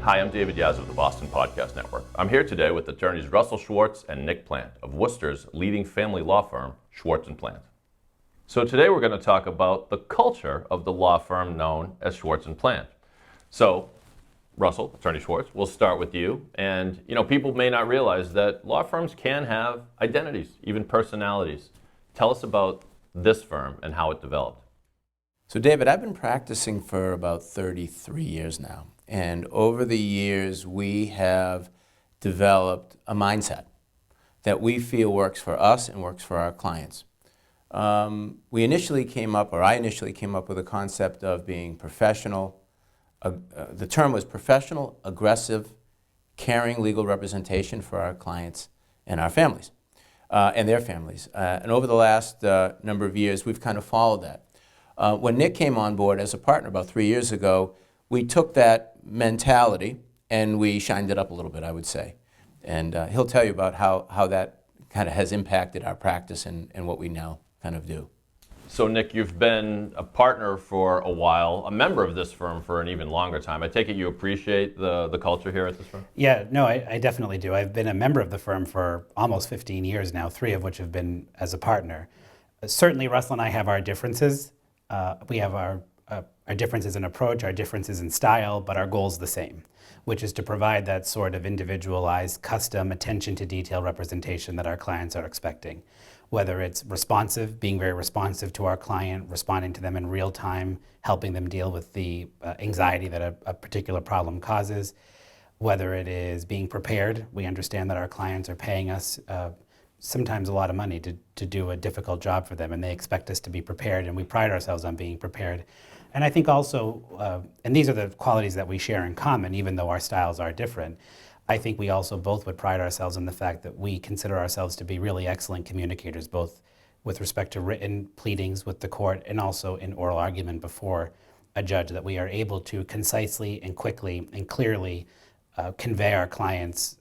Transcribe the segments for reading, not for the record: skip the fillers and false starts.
Hi, I'm David Yaz of the Boston Podcast Network. I'm here today with attorneys Russell Schwartz and Nick Plante of Worcester's leading family law firm, Schwartz Plante. So today we're going to talk about the culture of the law firm known as Schwartz Plante. So, Russell, attorney Schwartz, we'll start with you. And, people may not realize that law firms can have identities, even personalities. Tell us about this firm and how it developed. So David, I've been practicing for about 33 years now, and over the years we have developed a mindset that we feel works for us and works for our clients. I initially came up with a concept of being professional. The term was professional, aggressive, caring legal representation for our clients and our families, and their families. And over the last number of years, we've kind of followed that. When Nick came on board as a partner about 3 years ago, we took that mentality and we shined it up a little bit, I would say. And he'll tell you about how that kind of has impacted our practice and what we now kind of do. So Nick, you've been a partner for a while, a member of this firm for an even longer time. I take it you appreciate the culture here at this firm? Yeah, no, I definitely do. I've been a member of the firm for almost 15 years now, 3 of which have been as a partner. Certainly Russell and I have our differences. We have our differences in approach, our differences in style, but our goal's the same, which is to provide that sort of individualized, custom, attention to detail representation that our clients are expecting. Whether it's responsive, being very responsive to our client, responding to them in real time, helping them deal with the anxiety that a particular problem causes. Whether it is being prepared, we understand that our clients are paying us sometimes a lot of money to do a difficult job for them, and they expect us to be prepared, and we pride ourselves on being prepared. And I think also, and these are the qualities that we share in common, even though our styles are different, I think we also both would pride ourselves in the fact that we consider ourselves to be really excellent communicators, both with respect to written pleadings with the court and also in oral argument before a judge, that we are able to concisely and quickly and clearly convey our clients'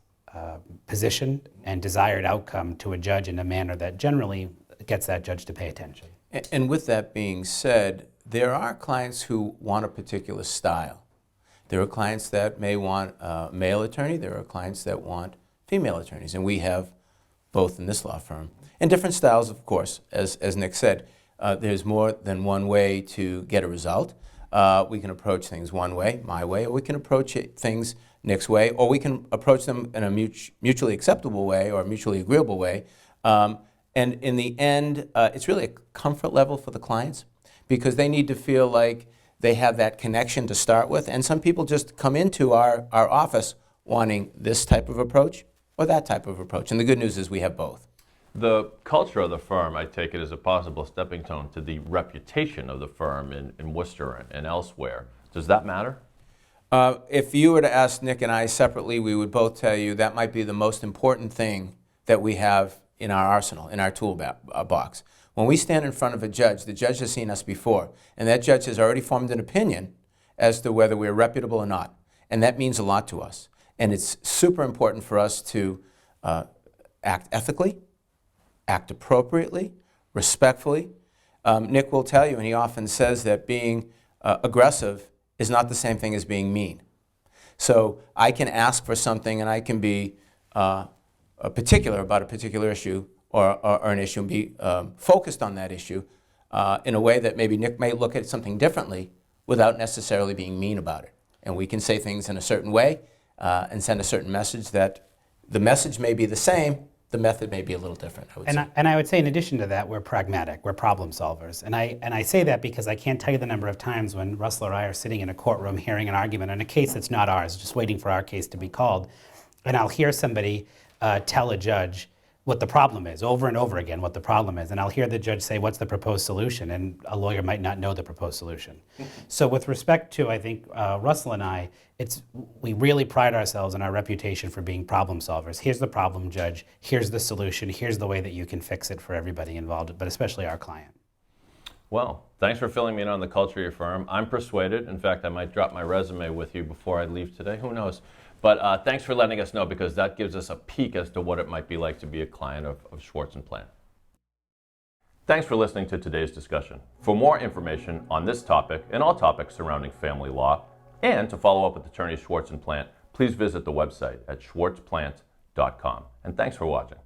position and desired outcome to a judge in a manner that generally gets that judge to pay attention. And with that being said, there are clients who want a particular style. There are clients that may want a male attorney. There are clients that want female attorneys, and we have both in this law firm. And different styles, of course, as Nick said. There's more than one way to get a result. We can approach things one way, my way, or we can approach things Nick's way, or we can approach them in a mutually acceptable way or a mutually agreeable way. And in the end, it's really a comfort level for the clients because they need to feel like they have that connection to start with. And some people just come into our office wanting this type of approach or that type of approach. And the good news is we have both. The culture of the firm, I take it, is a possible stepping stone to the reputation of the firm in Worcester and elsewhere. Does that matter? If you were to ask Nick and I separately, we would both tell you that might be the most important thing that we have in our arsenal, in our tool box. When we stand in front of a judge, the judge has seen us before, and that judge has already formed an opinion as to whether we're reputable or not. And that means a lot to us. And it's super important for us to act ethically, act appropriately, respectfully. Nick will tell you, and he often says that being aggressive is not the same thing as being mean. So I can ask for something and I can be particular about a particular issue or an issue and be focused on that issue in a way that maybe Nick may look at something differently without necessarily being mean about it. And we can say things in a certain way and send a certain message that the message may be the same, the method may be a little different, I would say. And I would say in addition to that, we're pragmatic, we're problem solvers. And I say that because I can't tell you the number of times when Russell or I are sitting in a courtroom hearing an argument on a case that's not ours, just waiting for our case to be called, and I'll hear somebody tell a judge what the problem is, over and over again what the problem is, and I'll hear the judge say, what's the proposed solution? And a lawyer might not know the proposed solution. So with respect to, I think, Russell and I, we really pride ourselves on our reputation for being problem solvers. Here's the problem, judge. Here's the solution. Here's the way that you can fix it for everybody involved, but especially our client. Well, thanks for filling me in on the culture of your firm. I'm persuaded. In fact, I might drop my resume with you before I leave today. Who knows? But thanks for letting us know, because that gives us a peek as to what it might be like to be a client of Schwartz Plante. Thanks for listening to today's discussion. For more information on this topic and all topics surrounding family law, And to follow up with attorneys Schwartz and Plante, please visit the website at schwartzplant.com. And thanks for watching.